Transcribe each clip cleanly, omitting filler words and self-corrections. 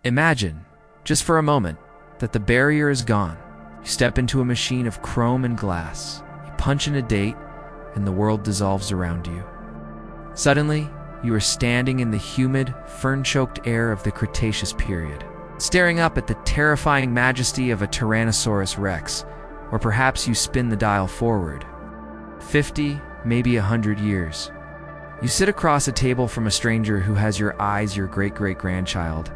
Imagine, just for a moment, that the barrier is gone. You step into a machine of chrome and glass. You punch in a date, and the world dissolves around you. Suddenly, you are standing in the humid, fern-choked air of the Cretaceous period, staring up at the terrifying majesty of a Tyrannosaurus Rex, or perhaps you spin the dial forward 50, maybe 100 years. You sit across a table from a stranger who has your eyes your great-great-grandchild,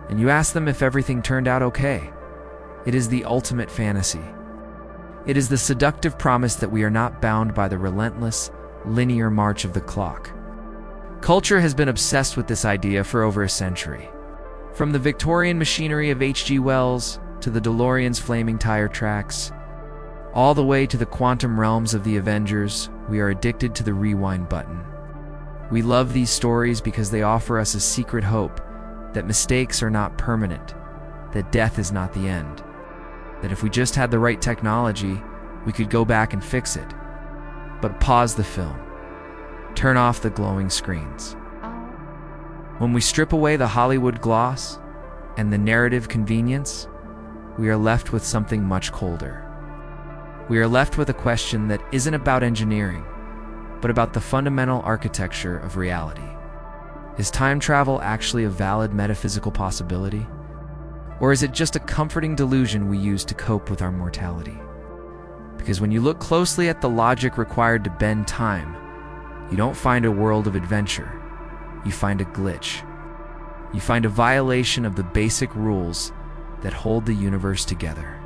and you ask them if everything turned out okay. It is the ultimate fantasy. It is the seductive promise that we are not bound by the relentless, linear march of the clock. Culture has been obsessed with this idea for over a century. From the Victorian machinery of H.G. Wells to the DeLorean's flaming tire tracks, all the way to the quantum realms of the Avengers, we are addicted to the rewind button. We love these stories because they offer us a secret hope that mistakes are not permanent, that death is not the end, that if we just had the right technology, we could go back and fix it. But pause the film. Turn off the glowing screens. When we strip away the Hollywood gloss and the narrative convenience, we are left with something much colder. We are left with a question that isn't about engineering, but about the fundamental architecture of reality. Is time travel actually a valid metaphysical possibility? Or is it just a comforting delusion we use to cope with our mortality? Because when you look closely at the logic required to bend time, you don't find a world of adventure. You find a glitch. You find a violation of the basic rules that hold the universe together.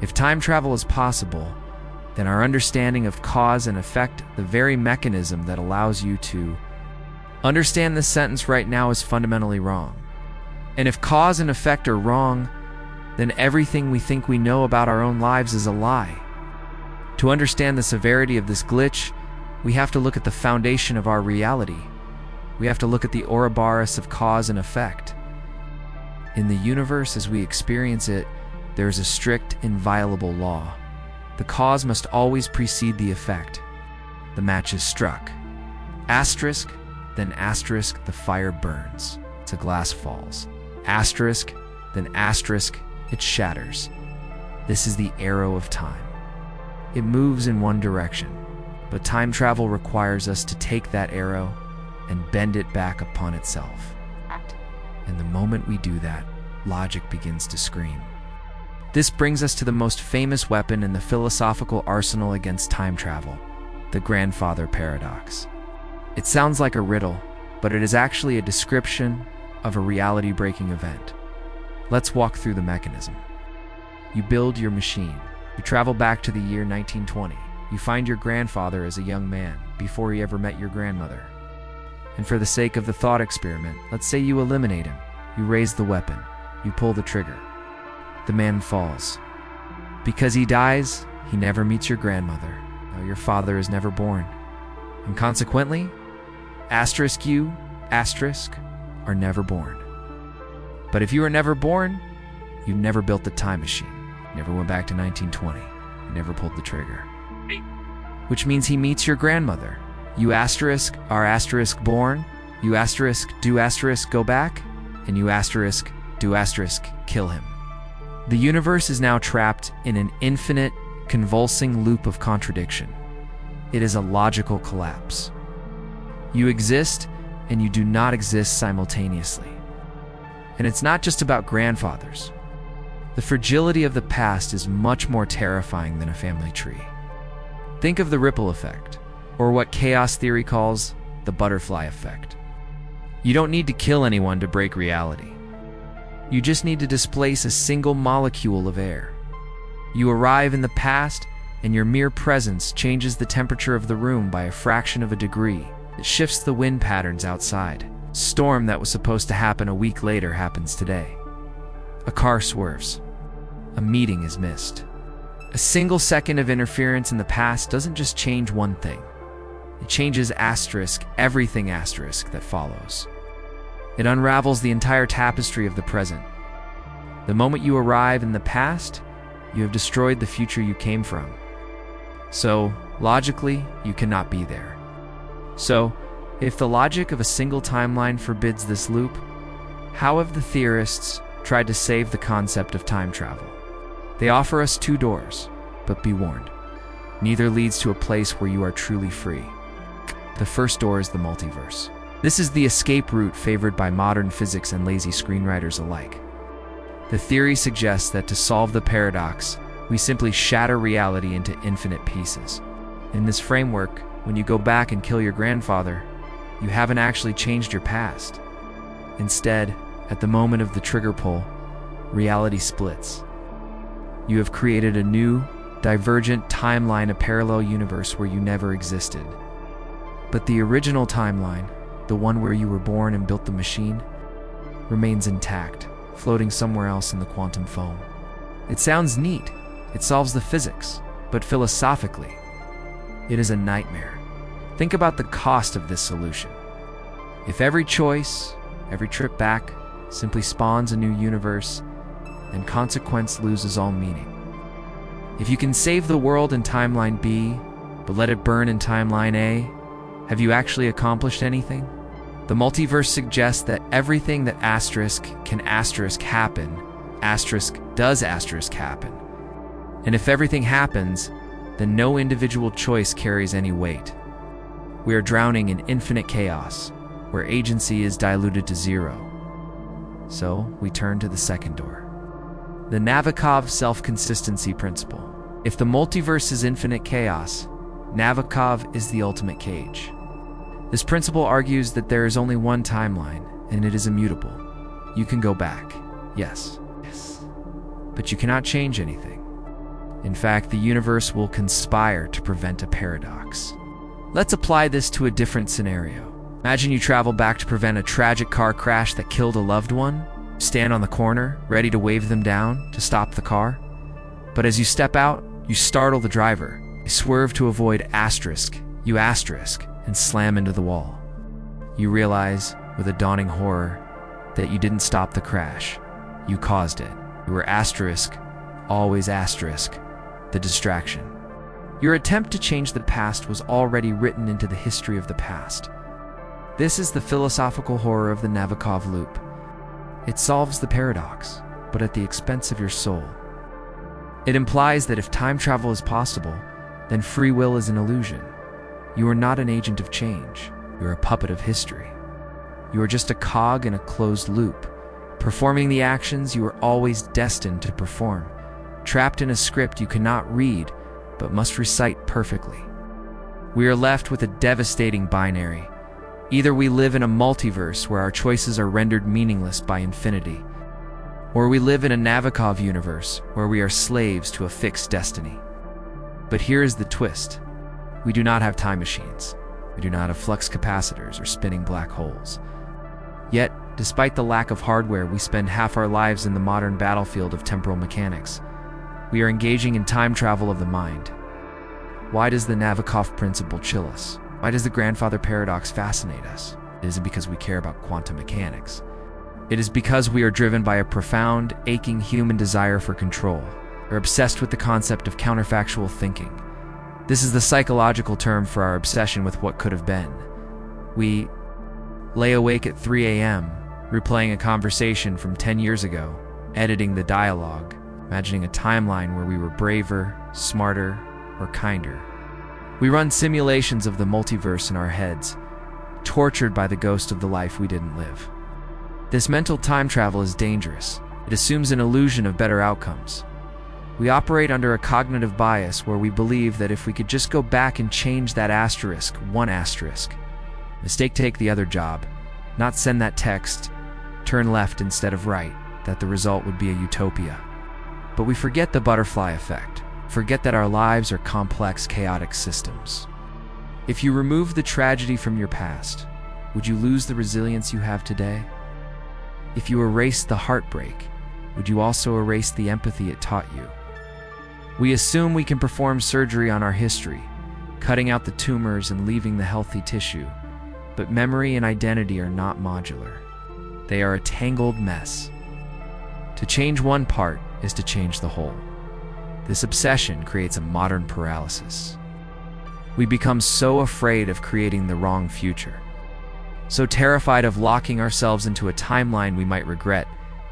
If time travel is possible, then our understanding of cause and effect, the very mechanism that allows you to understand this sentence right now, is fundamentally wrong. And if cause and effect are wrong, then everything we think we know about our own lives is a lie. To understand the severity of this glitch, we have to look at the foundation of our reality. We have to look at the Ouroboros of cause and effect. In the universe as we experience it, there is a strict, inviolable law. The cause must always precede the effect. The match is struck. Asterisk, then asterisk, the fire burns. The glass falls. Asterisk, then asterisk, it shatters. This is the arrow of time. It moves in one direction, but time travel requires us to take that arrow and bend it back upon itself. And the moment we do that, logic begins to scream. This brings us to the most famous weapon in the philosophical arsenal against time travel, the grandfather paradox. It sounds like a riddle, but it is actually a description of a reality-breaking event. Let's walk through the mechanism. You build your machine. You travel back to the year 1920. You find your grandfather as a young man, before he ever met your grandmother. And for the sake of the thought experiment, let's say you eliminate him. You raise the weapon. You pull the trigger. The man falls. Because he dies, he never meets your grandmother. Your father is never born. And consequently, asterisk you, asterisk, are never born. But if you were never born, you never built the time machine. You never went back to 1920. You never pulled the trigger. Which means he meets your grandmother. You asterisk are asterisk born. You asterisk do asterisk go back. And you asterisk do asterisk kill him. The universe is now trapped in an infinite, convulsing loop of contradiction. It is a logical collapse. You exist and you do not exist simultaneously. And it's not just about grandfathers. The fragility of the past is much more terrifying than a family tree. Think of the ripple effect, or what chaos theory calls the butterfly effect. You don't need to kill anyone to break reality. You just need to displace a single molecule of air. You arrive in the past, and your mere presence changes the temperature of the room by a fraction of a degree. It shifts the wind patterns outside. A storm that was supposed to happen a week later happens today. A car swerves. A meeting is missed. A single second of interference in the past doesn't just change one thing. It changes asterisk, everything asterisk that follows. It unravels the entire tapestry of the present. The moment you arrive in the past, you have destroyed the future you came from. So, logically, you cannot be there. So, if the logic of a single timeline forbids this loop, How have the theorists tried to save the concept of time travel? They offer us two doors, but be warned, neither leads to a place where you are truly free. The first door is the multiverse. This is the escape route favored by modern physics and lazy screenwriters alike. The theory suggests that to solve the paradox, we simply shatter reality into infinite pieces. In this framework, when you go back and kill your grandfather, you haven't actually changed your past. Instead, at the moment of the trigger pull, reality splits. You have created a new, divergent timeline, a parallel universe where you never existed. But the original timeline, the one where you were born and built the machine, remains intact, floating somewhere else in the quantum foam. It sounds neat, it solves the physics, but philosophically, it is a nightmare. Think about the cost of this solution. If every choice, every trip back, simply spawns a new universe, then consequence loses all meaning. If you can save the world in timeline B, but let it burn in timeline A, have you actually accomplished anything? The multiverse suggests that everything that asterisk can asterisk happen, asterisk does asterisk happen. And if everything happens, then no individual choice carries any weight. We are drowning in infinite chaos, where agency is diluted to zero. So we turn to the second door. The Novikov Self-Consistency Principle. If the multiverse is infinite chaos, Novikov is the ultimate cage. This principle argues that there is only one timeline, and it is immutable. You can go back, yes, but you cannot change anything. In fact, the universe will conspire to prevent a paradox. Let's apply this to a different scenario. Imagine you travel back to prevent a tragic car crash that killed a loved one. Stand on the corner, ready to wave them down to stop the car. But as you step out, you startle the driver. You swerve to avoid asterisk, you asterisk, and slam into the wall. You realize, with a dawning horror, that you didn't stop the crash. You caused it. You were asterisk, always asterisk, the distraction. Your attempt to change the past was already written into the history of the past. This is the philosophical horror of the Novikov loop. It solves the paradox, but at the expense of your soul. It implies that if time travel is possible, then free will is an illusion. You are not an agent of change. You are a puppet of history. You are just a cog in a closed loop, performing the actions you are always destined to perform, trapped in a script you cannot read, but must recite perfectly. We are left with a devastating binary. Either we live in a multiverse where our choices are rendered meaningless by infinity, or we live in a Novikov universe where we are slaves to a fixed destiny. But here is the twist. We do not have time machines. We do not have flux capacitors or spinning black holes. Yet, despite the lack of hardware, we spend half our lives in the modern battlefield of temporal mechanics. We are engaging in time travel of the mind. Why does the Novikov principle chill us? Why does the grandfather paradox fascinate us? It isn't because we care about quantum mechanics. It is because we are driven by a profound, aching human desire for control. We're obsessed with the concept of counterfactual thinking. This is the psychological term for our obsession with what could have been. We lay awake at 3 a.m., replaying a conversation from 10 years ago, editing the dialogue, imagining a timeline where we were braver, smarter, or kinder. We run simulations of the multiverse in our heads, tortured by the ghost of the life we didn't live. This mental time travel is dangerous. It assumes an illusion of better outcomes. We operate under a cognitive bias where we believe that if we could just go back and change that asterisk, one asterisk, mistake take the other job, not send that text, turn left instead of right, that the result would be a utopia. But we forget the butterfly effect, forget that our lives are complex, chaotic systems. If you remove the tragedy from your past, would you lose the resilience you have today? If you erase the heartbreak, would you also erase the empathy it taught you? We assume we can perform surgery on our history, cutting out the tumors and leaving the healthy tissue. But memory and identity are not modular. They are a tangled mess. To change one part is to change the whole. This obsession creates a modern paralysis. We become so afraid of creating the wrong future. so terrified of locking ourselves into a timeline we might regret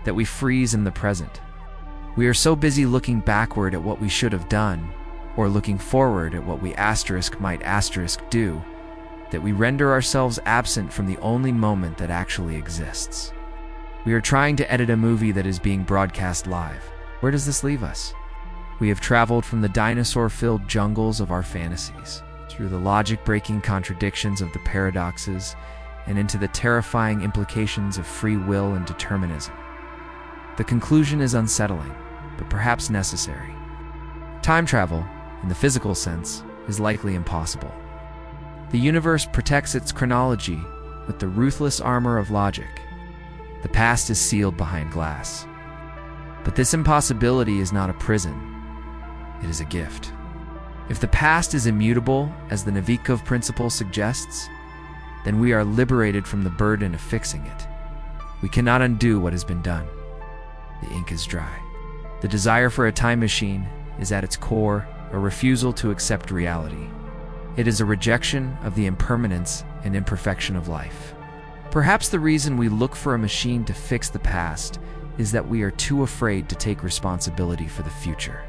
that we freeze in the present. We are so busy looking backward at what we should have done, or looking forward at what we might do, that we render ourselves absent from the only moment that actually exists. We are trying to edit a movie that is being broadcast live. Where does this leave us? We have traveled from the dinosaur-filled jungles of our fantasies, through the logic-breaking contradictions of the paradoxes, and into the terrifying implications of free will and determinism. The conclusion is unsettling, but perhaps necessary. Time travel, in the physical sense, is likely impossible. The universe protects its chronology with the ruthless armor of logic. The past is sealed behind glass. But this impossibility is not a prison. It is a gift. If the past is immutable, as the Novikov Principle suggests, then we are liberated from the burden of fixing it. We cannot undo what has been done. The ink is dry. The desire for a time machine is at its core a refusal to accept reality. It is a rejection of the impermanence and imperfection of life. Perhaps the reason we look for a machine to fix the past is that we are too afraid to take responsibility for the future.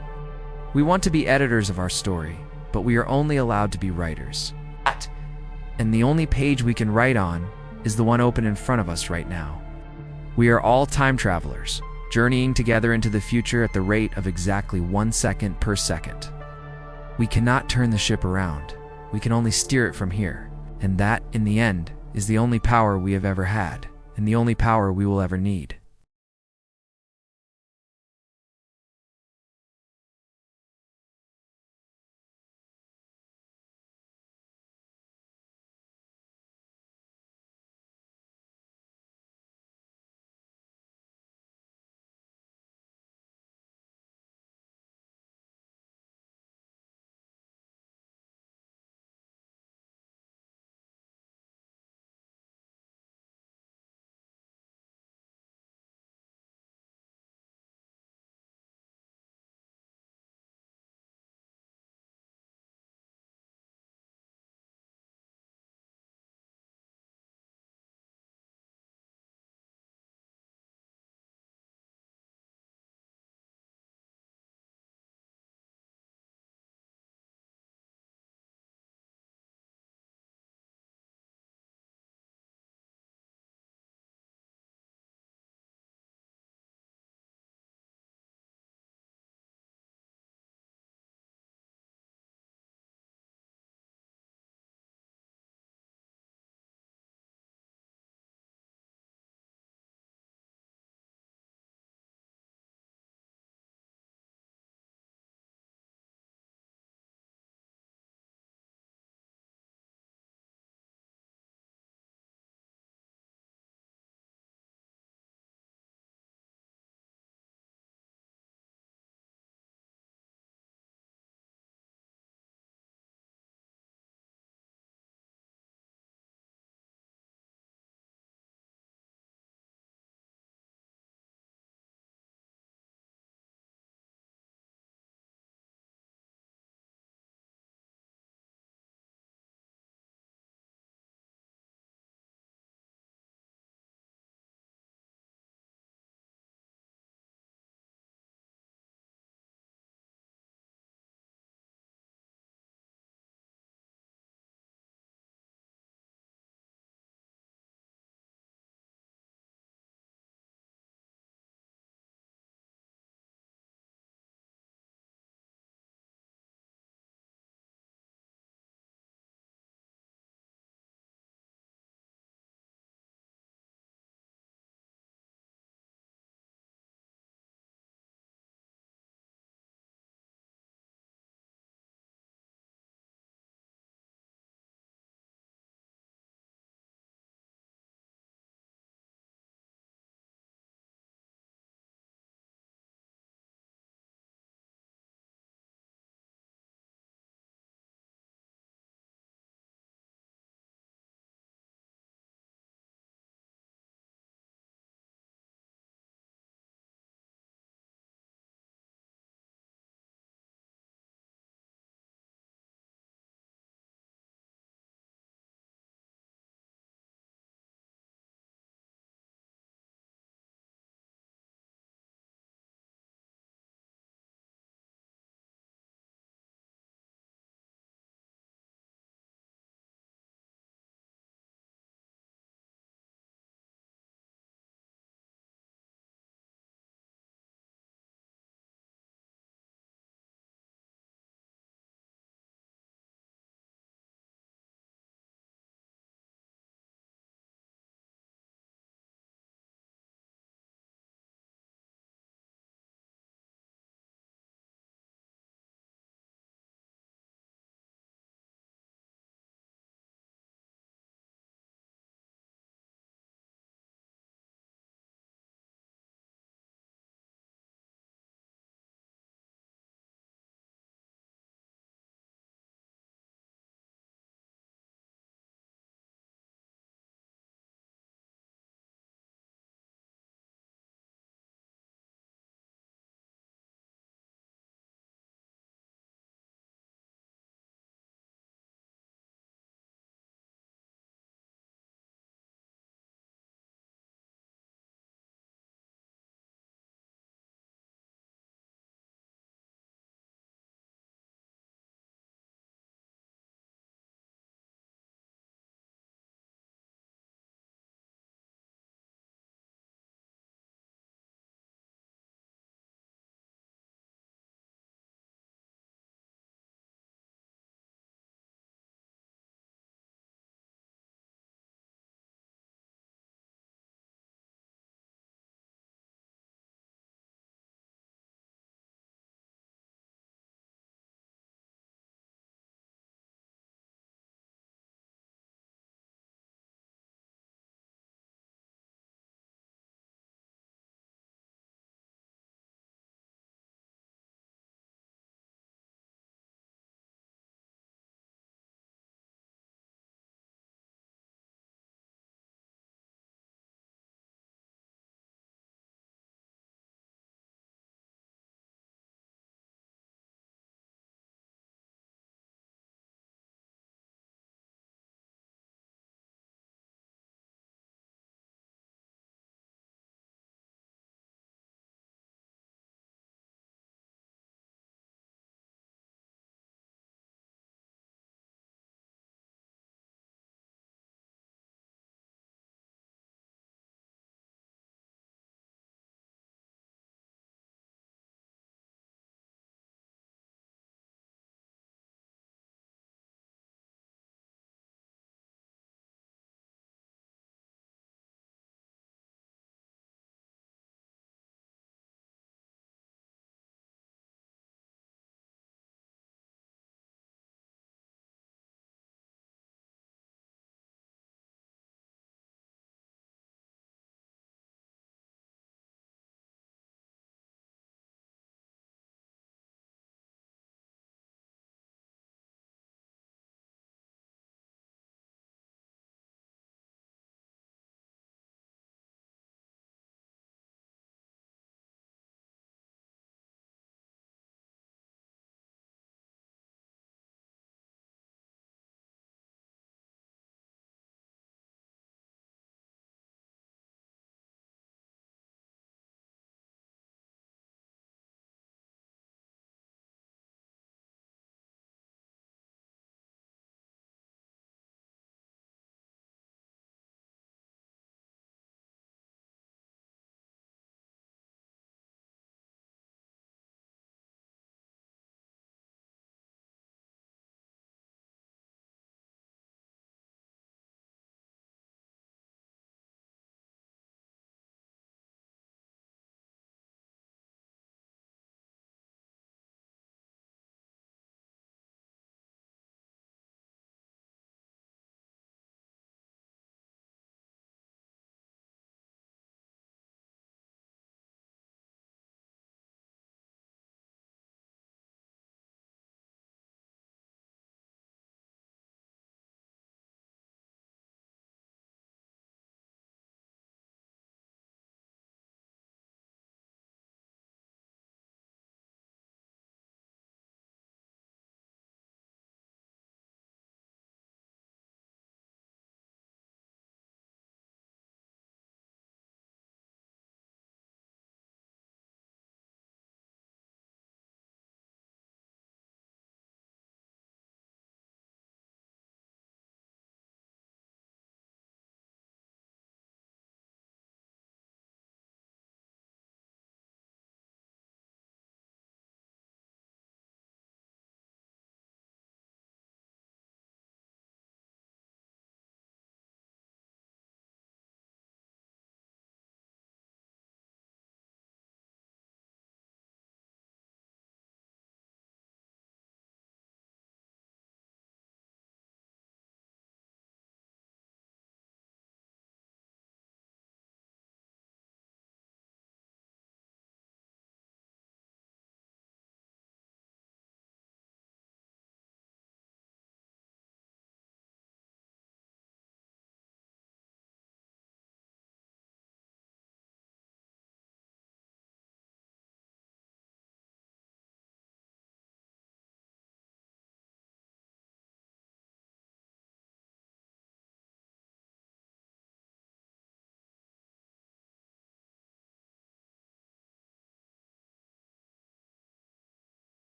We want to be editors of our story, but we are only allowed to be writers. And the only page we can write on is the one open in front of us right now. We are all time travelers, journeying together into the future at the rate of exactly 1 second per second. We cannot turn the ship around. We can only steer it from here. And that, in the end, is the only power we have ever had, and the only power we will ever need.